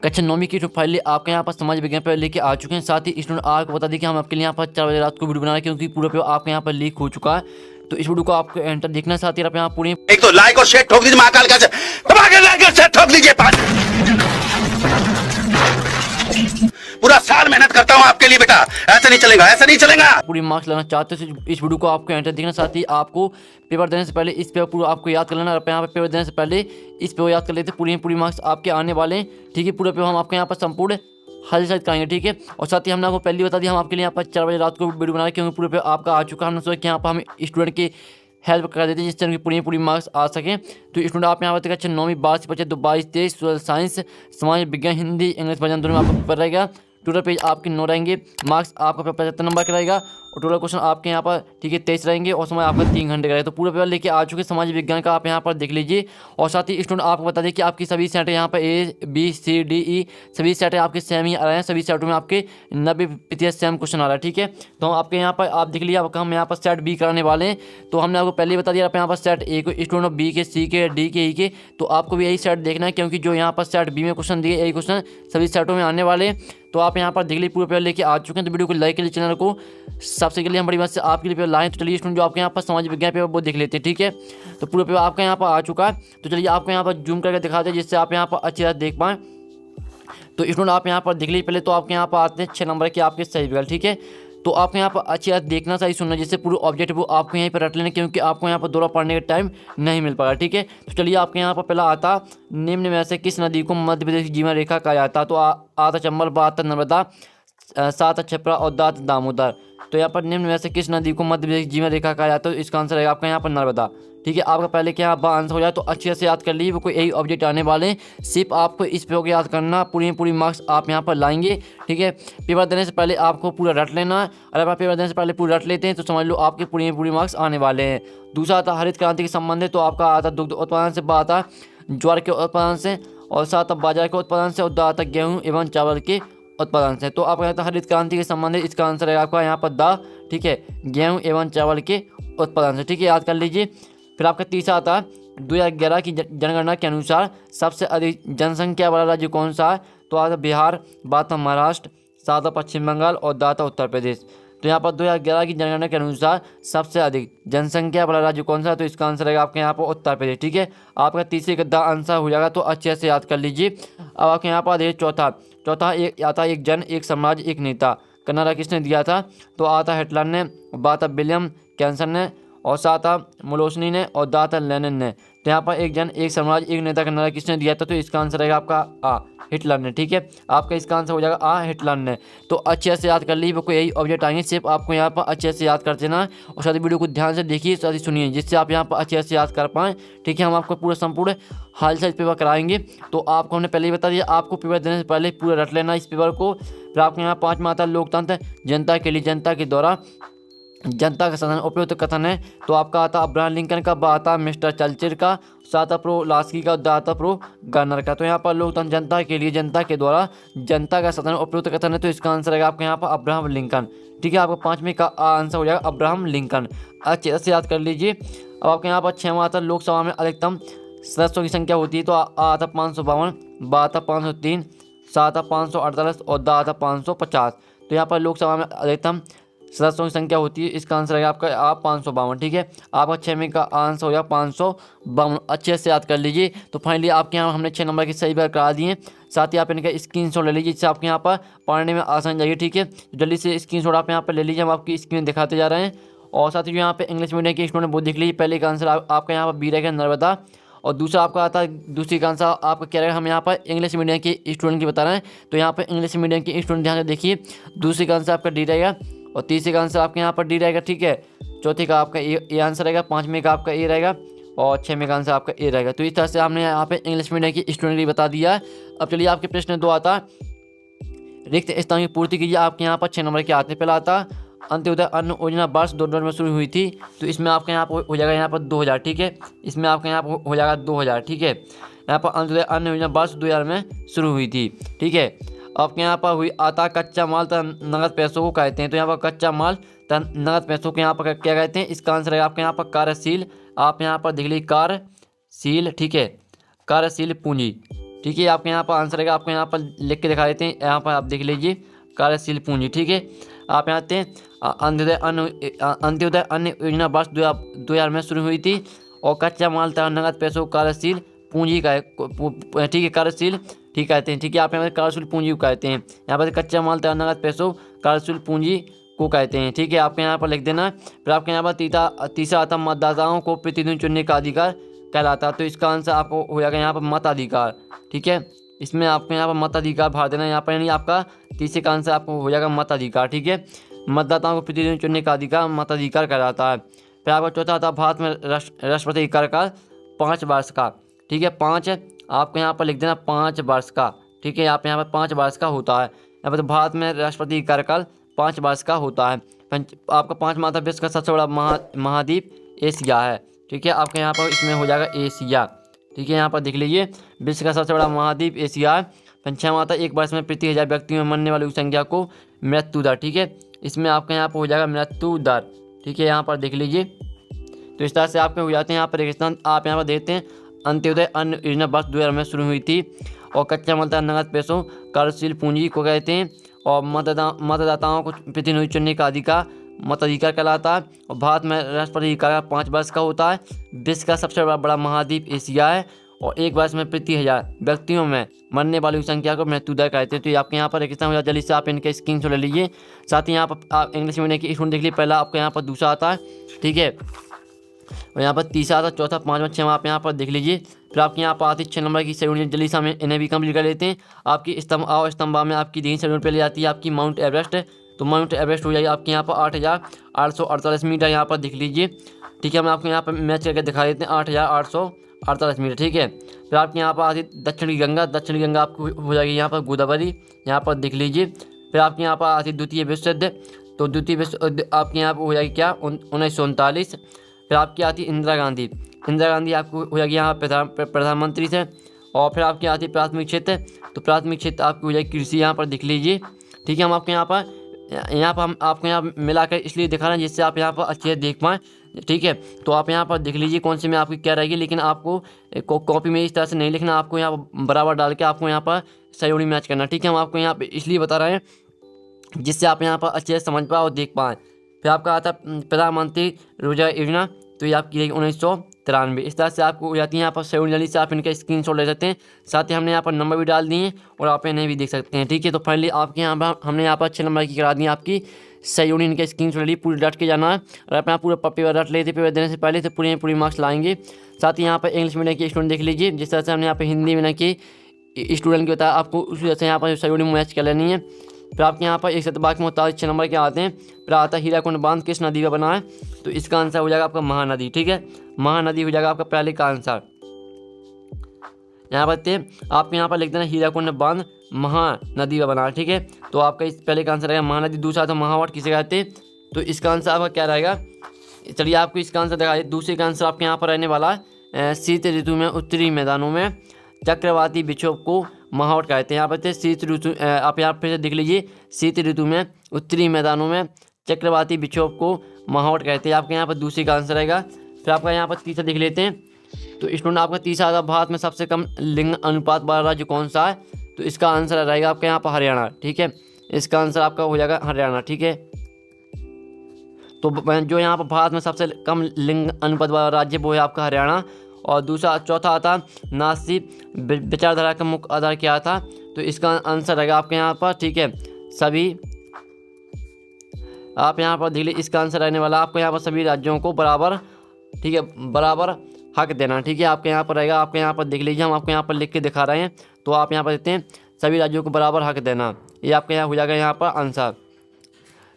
कक्षा 9वीं की फाइनली आपके यहाँ पर समाज विज्ञान पर लेके आ चुके हैं। साथ ही स्टूडेंट आपको बता दें कि हम आपके लिए यहाँ पर 4 बजे रात को वीडियो बना रहे हैं, क्योंकि पूरा पेपर आपके यहाँ पर लीक हो चुका है। तो इस वीडियो को आपको एंटर देखना, साथ ही आप यहाँ पूरी एक तो लाइक और शेयर ठोक दीजिए, महाकाल का लाइक और शेयर ठोक दीजिए। पूरा साल मेहनत करता हूँ आपके लिए बेटा, ऐसा नहीं चलेगा, ऐसा नहीं चलेगा। पूरी मार्क्स लाना चाहते हो तो इस वीडियो को आपको एंटर देखना, साथ ही आपको पेपर देने से पहले इस पेपर पूरा आपको याद कर लेना। यहाँ पे पेपर देने से पहले इस पेपर याद कर लेते, पूरी मार्क्स आपके आने वाले हैं। ठीक है, पूरा पेपर हम आपके यहाँ पर संपूर्ण हल शायद कराएंगे। ठीक है, और साथ ही हमने आपको पहले बता दिया हम आपके लिए यहाँ पर 4 बजे रात को वीडियो बना रहे हैं, क्योंकि पूरा पेपर आपका आ चुका है। हमने सोचा कि यहाँ पर हम स्टूडेंट की हेल्प कर देते हैं, जिससे उनकी पूरी मार्क्स आ सकें। तो स्टूडेंट आप यहाँ पर कक्षा 9वीं 22 25 तो 22 23 सोशल साइंस, समाज विज्ञान, हिंदी, इंग्लिश वर्जन दोनों में आपका पेपर रहेगा। टोटल पेज आपके 9 रहेंगे, मार्क्स आपका 75 नंबर का रहेगा, और टोटल क्वेश्चन आपके यहाँ पर ठीक है 23 रहेंगे, और समय आपका 3 घंटे का रहेगा। तो पूरा पेपर लेके आ चुके समाज विज्ञान का आप यहाँ पर देख लीजिए। और साथ ही स्टूडेंट आपको बता दें कि आपकी सभी सेट यहाँ पर A B C D E सभी सेट आपके सेम ही आ रहे हैं। सभी सेटों में आपके 90% सेम क्वेश्चन आ रहा है। ठीक है, तो आपके यहाँ पर आप देख लीजिए, आपका हम यहाँ पर सेट बी कराने वाले हैं। तो हमने आपको पहले ही बता दिया, आप यहाँ पर सेट ए को स्टूडेंट बी के, सी के, डी के, ई के, तो आपको भी यही सेट देखना है, क्योंकि जो यहाँ पर सेट बी में क्वेश्चन दिए यही क्वेश्चन सभी सेटों में आने वाले हैं। तो आप यहाँ पर देख लीजिए पूरे पेपर लेके आ चुके हैं। तो वीडियो को लाइक के लिए, चैनल को सबसे के लिए हम बड़ी बात से आपके लिए पेपर लाएँ। तो चलिए स्टूडेंट जो आपके यहाँ पर समाज विज्ञान पेपर वो देख लेते हैं। ठीक है, तो पूरा पेपर आपका यहाँ पर आ चुका है। तो चलिए आपको यहाँ पर जूम करके दिखाते हैं, जिससे आप यहाँ पर अच्छी तरह देख पाएँ। तो स्टूडेंट आप यहाँ पर देख लीजिए, पहले तो आपके यहाँ पर आते हैं 6 नंबर के आपके सही विकल्प। ठीक है, तो आपको यहाँ पर अच्छी बात देखना, सही सुनना, जिससे पूरे ऑब्जेक्ट वो आपको यहीं पर रट लेना, क्योंकि आपको यहाँ पर दोबारा पढ़ने का टाइम नहीं मिल पाएगा। ठीक है, तो चलिए आपके यहाँ पर पहला आता, निम्न में से किस नदी को मध्य प्रदेश की जीवन रेखा कहा जाता है। तो आता चंबल, बा आता नर्मदा, सात क्षिप्रा और दात दामोदर। तो यहाँ पर निम्न में से किस नदी को मध्य प्रदेश की जीवन रेखा कहा जाता है। तो इसका आंसर है आपका यहाँ पर नर्मदा। ठीक है, आपका पहले क्या आंसर हो जाए तो अच्छे से याद कर लीजिए, वो कोई यही ऑब्जेक्ट आने वाले हैं। सिर्फ आपको इस पेपर को याद करना, पूरी मार्क्स आप यहाँ पर लाएंगे। ठीक है, पेपर देने से पहले आपको पूरा रट लेना है। अगर आप पेपर देने से पहले पूरा रट लेते हैं तो समझ लो आपके पूरी मार्क्स आने वाले हैं। दूसरा आता हरित क्रांति के संबंध है, तो आपका आता दुग्ध उत्पादन से, बा आता ज्वार के उत्पादन से, और साथ बाजार के उत्पादन से, और दा आता गेहूँ एवं चावल के उत्पादन से। तो आपका यहाँ हरित क्रांति के संबंध है, इसका आंसर है आपका यहाँ पर दा। ठीक है, गेहूँ एवं चावल के उत्पादन से। ठीक है, याद कर लीजिए। फिर आपका तीसरा आता है 2011 की जनगणना के अनुसार सबसे अधिक जनसंख्या वाला राज्य कौन सा है। तो आता बिहार, बाता महाराष्ट्र, साता पश्चिम बंगाल, और दाता उत्तर प्रदेश। तो यहाँ पर 2011 की जनगणना के अनुसार सबसे अधिक जनसंख्या वाला राज्य कौन सा है। तो इसका आंसर है आपके यहाँ पर उत्तर प्रदेश। ठीक है, आपका तीसरे का आंसर हो जाएगा, तो अच्छे से याद कर लीजिए। अब आपके यहाँ पर चौथा एक आता एक जन, एक समाज, एक नेता। कनाडा किसने दिया था। तो आता हिटलर ने, बाता विलियम कैंसर ने, और साता मुलोसनी ने, और दाता लेनिन ने। तो यहाँ पर एक जन, एक समाज, एक नेता, कनाडा किसने दिया था। तो इसका आंसर रहेगा आपका आ, हिटलर ने। ठीक है, आपका इसका आंसर हो जाएगा आ, हिटलर ने। तो अच्छे से याद कर लीजिए, वो यही ऑब्जेक्ट आएंगे, सिर्फ आपको यहाँ पर अच्छे से याद कर देना। और साथ ही वीडियो को ध्यान से देखिए, साथ ही सुनिए, जिससे आप यहाँ पर अच्छे से याद कर पाएँ। ठीक है, हम आपको पूरा संपूर्ण हाल साइज पेपर कराएंगे। तो आपको हमने पहले ही बता दिया, आपको पेपर देने से पहले पूरा रट लेना इस पेपर को। फिर आपके यहाँ 5वां आता लोकतंत्र, जनता के लिए, जनता के द्वारा, जनता का सदन, उपयुक्त कथन है। तो आपका आता अब्राहम लिंकन का, बा आता मिस्टर चर्चिल का, साता प्रो लास्की का, दाता प्रो गवर्नर का। तो यहाँ पर लोकतंत्र, जनता के लिए, जनता के द्वारा, जनता का सदन, उपयुक्त कथन है। तो इसका आंसर है आपके यहाँ पर अब्राहम लिंकन। ठीक है, आपका 5वें का आंसर हो जाएगा अब्राहम लिंकन। अच्छे से याद कर लीजिए। अब आपके यहाँ पर 6वां आता लोकसभा में अधिकतम सदस्यों की संख्या होती है। तो आता 552, बा आता 503, साता 548, और दा आता 550। तो यहाँ पर लोकसभा में अधिकतम सदस्यों की संख्या होती है, इसका आंसर है आपका आप 552। ठीक है, आपका 6वें का आंसर हो जाएगा 552। अच्छे से याद कर लीजिए। तो फाइनली आपके यहाँ हमने 6 नंबर की सही बार करा दिए। साथ ही आप इनका स्क्रीनशॉट ले लीजिए, जिससे आपके यहाँ पर पढ़ने में आसान जाएगी। ठीक है, जल्दी से स्क्रीनशॉट आप यहाँ पर ले लीजिए, हम आपकी स्क्रीन दिखाते जा रहे हैं। और साथ ही जो यहाँ पे इंग्लिश मीडियम के स्टूडेंट वो देख लीजिए। पहले का आंसर आपका यहाँ पर बी रहेगा नर्मदा, और दूसरा आपका आता है, दूसरी का आंसर आपका क्या रहेगा। हम यहाँ पर इंग्लिश मीडियम के स्टूडेंट की बता रहे हैं, तो यहाँ पर इंग्लिश मीडियम के स्टूडेंट ध्यान से देखिए। दूसरी का आंसर आपका डी रहेगा, और तीसरे का आंसर आपके यहाँ पर डी रहेगा। ठीक है, चौथे का आपका ए आंसर रहेगा, 5वें का आपका ए रहेगा, और 6वें का आंसर आपका ए रहेगा। तो इस तरह से हमने यहाँ पे इंग्लिश मीडियम की स्टूडेंट की बता दिया है। अब चलिए आपके प्रश्न 2 आता रिक्त स्थान की पूर्ति कीजिए। आपके यहाँ पर 6 नंबर के आते हैं। पहला आता अंत्योदय अन्न योजना वर्ष 2000 में शुरू हुई थी। तो इसमें आपके यहाँ पर हो जाएगा यहाँ पर 2000। ठीक है, इसमें आपके यहाँ पर हो जाएगा 2000। ठीक है, यहाँ पर अंत्योदय अन्न योजना वर्ष 2000 में शुरू हुई थी। ठीक है, आपके यहाँ पर हुई आता कच्चा माल तथा नगद पैसों को कहते हैं। तो यहाँ पर कच्चा माल तथा नगद पैसों को यहाँ पर क्या कहते हैं। इसका आंसर है आपके यहाँ पर कार्यशील। आप यहाँ पर देख लीजिए कार्यशील। ठीक है, कार्यशील पूंजी। ठीक है। आपके यहाँ पर आंसर रहेगा, आपको यहाँ पर लिख के दिखा देते हैं, यहाँ पर आप देख लीजिए कार्यशील पूंजी। ठीक है। आप यहाँ आते हैं अंत्योदय अन्न योजना वर्ष 2000 में शुरू हुई थी और कच्चा माल तथा नगद पैसों कार्यशील पूंजी का ठीक है, कार्यशील ठीक कहते हैं। ठीक है। आप यहाँ पर कार्यशील पूंजी को कहते हैं, यहाँ पर कच्चा माल तथा नगद पैसों कार्यशील पूंजी को कहते हैं। ठीक है। आपके यहाँ पर लिख देना। फिर आपके यहाँ पर तीसरा आता मतदाताओं को प्रतिनिधि चुनने का अधिकार कहलाता है। तो इसका आंसर आपको हो जाएगा यहाँ पर मताधिकार। ठीक है। इसमें आपको यहाँ पर मताधिकार भर देना यहाँ पर, यानी आपका तीसरे का आंसर आपको हो जाएगा मताधिकार। ठीक है। मतदाताओं को प्रतिनिधि चुनने का अधिकार मताधिकार कहलाता है। फिर आपका चौथा आता है भारत में राष्ट्रपति कार्यकाल 5 वर्ष का। ठीक है। 5 आपको यहाँ पर लिख देना 5 वर्ष का। ठीक है। आप यहाँ पर 5 वर्ष का होता है। यहाँ पर तो भारत में राष्ट्रपति कार्यकाल 5 वर्ष का होता है। आपका 5वां आता है विश्व का सबसे बड़ा महाद्वीप एशिया है। ठीक है। आपके यहाँ पर इसमें हो जाएगा एशिया। ठीक है। यहाँ पर देख लीजिए विश्व का सबसे बड़ा महाद्वीप एशिया है। 5वां आता है एक वर्ष में प्रति 1000 व्यक्तियों में मरने वालों की संख्या को मृत्यु दर। ठीक है। इसमें आपके यहाँ पर हो जाएगा मृत्यु दर। ठीक है। यहाँ पर देख लीजिए। तो इस तरह से आपके हो जाते हैं यहाँ पर रेगिस्तान। आप यहाँ पर देखते हैं अंत्योदय अन्न योजना वर्ष 2000 में शुरू हुई थी और कच्चा माल तथा नगद पैसों कार्यशील पूंजी को कहते हैं और मतदाताओं को प्रतिनिधि चुनने का अधिकार मताधिकार कहलाता है और भारत में राष्ट्रपति का 5 वर्ष का होता है। विश्व का सबसे बड़ा महाद्वीप एशिया है और एक वर्ष में प्रति 1000 व्यक्तियों में मरने वालों की संख्या को मृत्यु दर कहते हैं। तो ये आपके यहाँ पर रेगिस्तान हो जाता है। जल्दी से आप इनके स्क्रीनशॉट ले लीजिए। साथ ही यहाँ पर आप इंग्लिश मीडियम की स्टूडेंट देख लीजिए। पहला आपका यहाँ पर दूसरा आता है। ठीक है। और यहाँ पर तीसरा आता है, चौथा, 5वां, 6वां आप यहाँ पर देख लीजिए। फिर आपके यहाँ पर आती है 6 नंबर की शेड्यूल। जल्दी से हमें इन्हें भी कंप्लीट कर लेते हैं। आपकी स्तंभा में आपकी 3 शेड्यूल पे ले जाती है आपकी माउंट एवरेस्ट। तो माउंट एवरेस्ट हो जाएगी आपके यहाँ पर 8848 मीटर। यहाँ पर देख लीजिए। ठीक है। हम आपको यहाँ पर मैच करके दिखा देते हैं 8848 मीटर। ठीक है। फिर आपके यहाँ पर आती दक्षिणी गंगा आपको हो जाएगी यहाँ पर गोदावरी। यहाँ पर देख लीजिए। फिर आपके यहाँ पर आती द्वितीय विश्व युद्ध। तो द्वितीय विश्व युद्ध आपके यहाँ पर हो जाएगी क्या 1939। फिर आपकी आती इंदिरा गांधी आपको हो जाएगी यहाँ प्रधानमंत्री से। और फिर आपकी आती प्राथमिक क्षेत्र। तो प्राथमिक क्षेत्र आपकी हो जाएगी कृषि। यहाँ पर देख लीजिए। ठीक है। हम आपके यहाँ पर हम आपको यहाँ मिलाकर इसलिए दिखा रहे हैं जिससे आप यहाँ पर अच्छे से देख पाएँ। ठीक है। तो आप यहाँ पर देख लीजिए कौन सी में आपकी क्या रहेगी, लेकिन आपको कॉपी में इस तरह से नहीं लिखना, आपको यहाँ पर बराबर डाल के आपको यहाँ पर सहयोगी मैच करना। ठीक है। हम आपको यहाँ पर इसलिए बता रहे हैं जिससे आप यहाँ पर अच्छे से समझ पाए और देख पाएँ। फिर आपका आता है प्रधानमंत्री रोजगार योजना। तो ये आपकी रहेगी 1993। इस तरह से आपको हो जाती है यहाँ पर सहयोगी। जल्दी से आप इनका स्क्रीनशॉट ले सकते हैं। साथ ही हमने यहाँ पर नंबर भी डाल दिए हैं और आप इन्हें भी देख सकते हैं। ठीक है। तो फाइनली आपके यहाँ पर हमने यहाँ पर 6 नंबर की करा दी आपकी सहयोगी। इनके स्क्रीनशॉट ले ली, पूरी रट के जाना है और अपना पूरा पेपर रट लेते। पेपर देने से पहले तो पूरी मार्क्स लाएंगे। साथ ही यहाँ पर इंग्लिश मीडियम के स्टूडेंट देख लीजिए। जिस तरह से हमने यहाँ पर हिंदी मीडियम के स्टूडेंट की बताया, आपको उसी तरह से यहाँ पर सहयोगी मैच कर लेनी है। फिर आपके यहाँ पर एक शतभाग के मुताबिक 6 नंबर के आते हैं। फिर आता है हीराकुंड बांध किस नदी का बना है। तो इसका आंसर हो जाएगा आपका महानदी। ठीक है। महानदी हो जाएगा आपका पहले का आंसर। यहाँ पर आप यहाँ पर लिख देना हीराकुंड बांध महानदी का बना है। ठीक है। तो आपका इस पहले का आंसर रहेगा महानदी। दूसरा तो महावट किसे कहते हैं। तो इसका आंसर आपका क्या रहेगा, चलिए आपको इसका आंसर दिखा दिए। दूसरे का आंसर आपके यहाँ पर रहने वाला है शीत ऋतु में उत्तरी मैदानों में चक्रवाती विक्षोभ को महावट कहते हैं। यहाँ पर शीत ऋतु आप यहाँ पर देख लीजिए। शीत ऋतु में उत्तरी मैदानों में चक्रवाती विक्षोभ को महावट कहते हैं। आपके यहाँ पर दूसरे का आंसर रहेगा। फिर आपका यहाँ पर तीसरा देख लेते हैं। तो स्टूडेंट आपका तीसरा आता भारत में सबसे कम लिंग अनुपात वाला राज्य कौन सा है। तो इसका आंसर रहेगा आपके यहाँ पर हरियाणा। ठीक है। इसका आंसर आपका हो जाएगा हरियाणा। ठीक है। तो जो यहाँ पर भारत में सबसे कम लिंग अनुपात वाला राज्य वो है आपका हरियाणा। और दूसरा चौथा आता नासी विचारधारा का मुख्य आधार क्या था। तो इसका आंसर रहेगा आपके यहाँ पर। ठीक है। सभी आप यहाँ पर देख लीजिए। इसका आंसर रहने वाला आपको यहाँ पर सभी राज्यों को बराबर, ठीक है, बराबर हक देना। ठीक है। आपके यहाँ पर रहेगा। आपके यहाँ पर देख लीजिए। हम आपको यहाँ पर लिख के दिखा रहे हैं। तो आप यहाँ पर देखते हैं सभी राज्यों को बराबर हक देना। ये आपके यहाँ हो जाएगा यहाँ पर आंसर।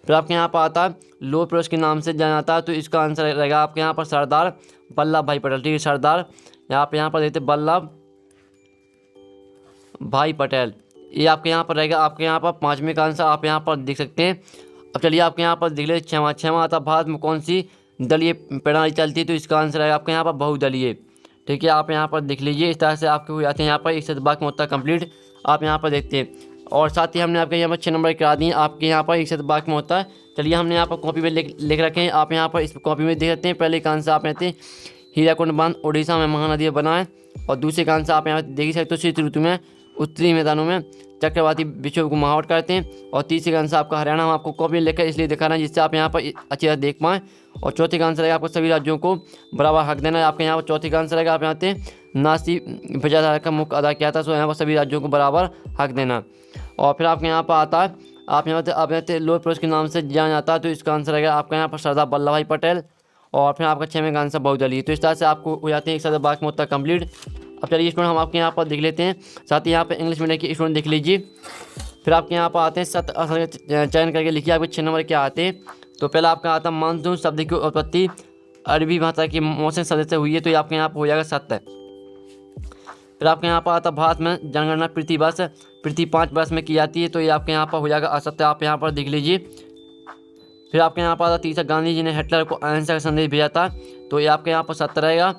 फिर आपके यहाँ पर आता है लौह पुरुष के नाम से जाना जाता है। तो इसका आंसर रहेगा आपके यहाँ पर सरदार वल्लभ भाई पटेल। ठीक है। सरदार यहाँ पर देते वल्लभ भाई पटेल। ये आपके यहाँ पर रहेगा। आपके यहाँ पर 5वें का आंसर आप यहाँ पर देख सकते हैं। अब चलिए आपके यहाँ पर देख ले 6वां आता भारत में कौन सी दलीय प्रणाली चलती है। तो इसका आंसर है आपके यहाँ पर बहुदलीय। ठीक है। आप यहाँ पर देख लीजिए। इस तरह से आपके हो जाते हैं यहाँ पर एक शतभाग में होता कंप्लीट। आप यहाँ पर देखते हैं। और साथ ही हमने आपके यहाँ पर 6 नंबर करा दिए। आपके यहाँ पर एक शतभाग में होता है। चलिए हमने यहाँ पर कॉपी में लिख रखे हैं। आप यहाँ पर इस कॉपी में देख सकते हैं। पहले का आंसर आप रहते हैं हीराकुंड बांध ओडिशा में महानदी बना है। और दूसरे का आंसर आप यहाँ पे देख ही सकते हो, शीत ऋतु में उत्तरी मैदानों में चक्रवाती बिच्छू को महावट करते हैं। और तीसरे का आंसर आपका हरियाणा, हम आपको कॉपी लेकर इसलिए दिखा रहे हैं जिससे आप यहाँ पर अच्छी तरह देख पाएँ। और चौथे का आंसर रहेगा आपको सभी राज्यों को बराबर हक देना है। आपके यहाँ पर चौथे का आंसर रहेगा आप यहाँ पे नासी विचारधारा का मुख्य अदा किया था, सो यहाँ पर सभी राज्यों को बराबर हक देना। और फिर आपके यहाँ पर आता है, आप यहाँ पे लोह पुरुष के नाम से जाना जाता है, तो इसका आंसर रहेगा आपका यहाँ पर सरदार वल्लभ भाई पटेल। और फिर आपका 6वें का आंसर बहुदलीय। तो इस तरह से आपको हो जाते हैं 1 में उत्तर कंप्लीट। अब चलिए स्टूडेंट हम आपके यहाँ पर देख लेते हैं, साथ ही यहाँ पे इंग्लिश मीडियम के स्टूडेंट देख लीजिए। फिर आपके यहाँ पर आते हैं सत्य असत्य चयन करके लिखिए, आपके 6 नंबर क्या आते हैं। तो पहला आपका आता है मानसून शब्द की उत्पत्ति अरबी भाषा की मौसम शब्द से हुई है, तो ये आपके यहाँ पर हो जाएगा सत्य। फिर आपके यहाँ पर आता है भारत में जनगणना प्रति 5 वर्ष में की जाती है, तो ये आपके यहाँ पर हो जाएगा असत्य, आप यहाँ पर देख लीजिए। फिर आपके यहाँ पर आता तीसरा गांधी जी ने हिटलर को अहिंसा का संदेश भेजा था, तो ये आपके यहाँ पर सत्य रहेगा।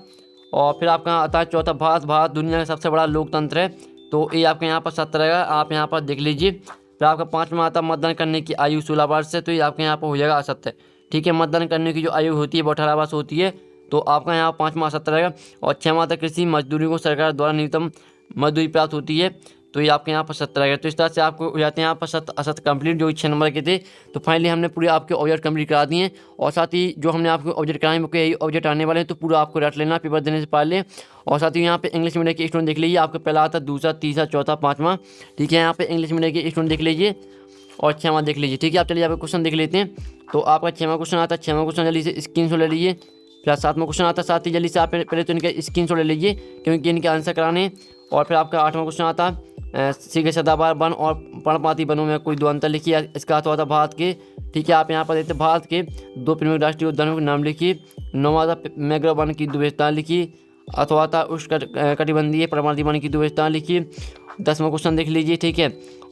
और फिर आपका आता है चौथा भारत दुनिया का सबसे बड़ा लोकतंत्र है, तो ये आपके यहाँ पर सत्य रहेगा, आप यहाँ पर देख लीजिए। फिर आपका 5वां आता है मतदान करने की आयु 16 वर्ष है, तो ये आपके यहाँ पर हो जाएगा असत्य। ठीक है, मतदान करने की जो आयु होती है वो 18 वर्ष होती है, तो आपका यहाँ 5वां असत्य रहेगा। और 6वां आता कृषि मजदूरी को सरकार द्वारा न्यूनतम मजदूरी प्राप्त होती है, तो ये आपके यहाँ पर सत्य रहेगा। तो इस तरह से आपको हो जाते हैं यहाँ पर सत्य असत्य कंप्लीट, जो 6 नंबर के थे। तो फाइनली हमने पूरे आपके ऑब्जेक्ट कंप्लीट करा दिए, और साथ ही जो हमने आपको ऑब्जेक्ट कराए वो यही ऑब्जेक्ट आने वाले हैं, तो पूरा आपको रट लेना पेपर देने से पहले। और साथ ही यहाँ पे इंग्लिश मीडियम के स्टूडेंट देख लीजिए, आपका पहला आता है, दूसरा, तीसरा, चौथा, 5वां। ठीक है, यहाँ पे इंग्लिश मीडियम के स्टूडेंट देख लीजिए और 6वां देख लीजिए। ठीक है, आप चलिए यहाँ पे क्वेश्चन देख लेते हैं। तो आपका 6वां क्वेश्चन आता है, 6वां क्वेश्चन जल्दी से स्क्रीनशॉट ले लीजिए। फिर 7वां क्वेश्चन आता है, साथ ही जल्दी से आप पहले तो इनके स्क्रीनशॉट ले लीजिए क्योंकि इनके आंसर कराने हैं। और फिर आपका 8वां क्वेश्चन आता है, सीखे सदाबहार वन और पर्णपाती वनों में कोई दो अंतर लिखिए, इसका अर्थ होता है भारत के। ठीक है, आप यहाँ पर देते हैं भारत के 2 प्रमुख राष्ट्रीय उद्यानों के नाम लिखिए। 9वां था मैंग्रोव वन की 2 विशेषताएं लिखिए, अथवा था उष्णकटिबंधीय पर्णपाती वन की 2 विशेषताएं लिखिए। 10वां क्वेश्चन देख लीजिए। ठीक है,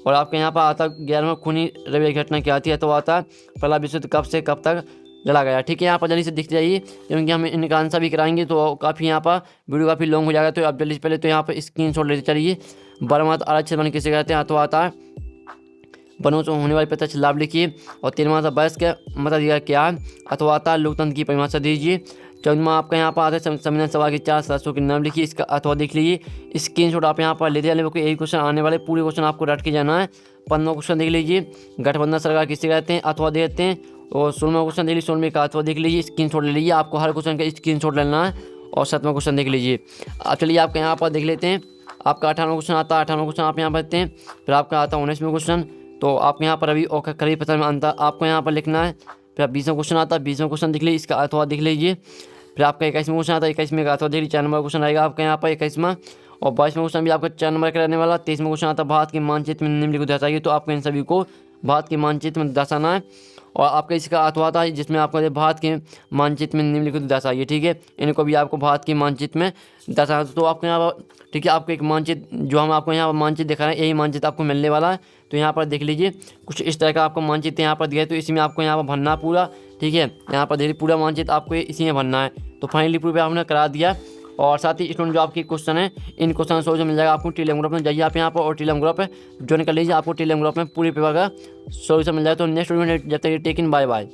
और आपके यहाँ पर आता 11वां खूनी रवैया घटना क्या आती है, तो आता पहला विश्व युद्ध कब से कब तक लड़ा गया। ठीक है, यहाँ पर जल्दी से दिख जाइए क्योंकि हम इनका आंसर भी कराएंगे, तो काफ़ी यहाँ पर वीडियो काफ़ी लॉन्ग हो जाएगा। तो आप जल्दी से पहले तो यहाँ पर स्क्रीनशॉट लेते चलिए। 12वां आरक्षण वन किसे कहते हैं, तो आता है वनों से होने वाले प्रत्यक्ष लाभ लिखिए। और 13वां था वयस्क के मताधिकार क्या है, अथवा आता लोकतंत्र की परिभाषा दीजिए। 14वां आपका यहाँ पर आता है संविधान सभा के 4 सदस्यों के नाम लिखिए, इसका अथवा देख लीजिए। स्क्रीनशॉट आप यहाँ पर लेते जाने को यही क्वेश्चन आने वाले, पूरे क्वेश्चन आपको रट के जाना है। 15वां क्वेश्चन देख लीजिए, गठबंधन सरकार किसे कहते हैं, अथवा देते हैं। और 16वां क्वेश्चन देख लीजिए, 16वें का अथवा देख लीजिए, स्क्रीनशॉट ले लीजिए, आपको हर क्वेश्चन का स्क्रीनशॉट लेना है। और 7वां क्वेश्चन देख लीजिए। अब चलिए आपके यहाँ पर देख लेते हैं, आपका 18वां क्वेश्चन आता है, 18वां क्वेश्चन आप यहाँ पर देखते हैं। फिर आपका आता है 19वां क्वेश्चन, तो आपके यहाँ पर अभी और खरीफ फसल में अंतर आपको यहाँ पर लिखना है। फिर 20वां क्वेश्चन आता है, 20वां क्वेश्चन देख लीजिए, इसका अथवा देख लीजिए। फिर आपका 21वां क्वेश्चन आता है, 21वें का अथवा देख लीजिए, 4 नंबर क्वेश्चन रहेगा आपका यहाँ पर 21वां। और 22वां क्वेश्चन भी आपका 4 नंबर का रहने वाला। 23वां क्वेश्चन आता है, भारत के मानचित्र में निम्नलिखित दर्शाइए, तो आपको इन सभी को भारत के मानचित्र में दर्शाना है। और आपका इसका अथवा था जिसमें आपको भारत के मानचित्र में निम्नलिखित दर्शाइए। ठीक है, इनको भी आपको भारत के मानचित्र में दर्शाना, तो आपको यहाँ पर ठीक है, आपको एक मानचित्र जो हम आपको यहाँ पर मानचित्र दिखा रहे हैं, यही मानचित्र आपको मिलने वाला है। तो यहाँ पर देख लीजिए, कुछ इस तरह का आपको मानचित्र यहाँ पर दिया है, तो इसी में आपको यहाँ पर भरना पूरा। ठीक है, यहाँ पर देखिए पूरा मानचित्र आपको इसी में भरना है। तो फाइनली पूरा हमने करा दिया। और साथ ही स्टूडेंट जो आपके क्वेश्चन है, इन क्वेश्चन सोल्यूशन मिल जाएगा आपको टेलीग्राम ग्रुप में, जाइए आप यहाँ पर और टेलीग्राम ग्रुप है ज्वाइन कर लीजिए, आपको टेलीग्राम ग्रुप में पूरे पेपर का सोल्यूशन मिल जाएगा। तो नेक्स्ट वीडियो जब तक टेक इन, बाय बाय।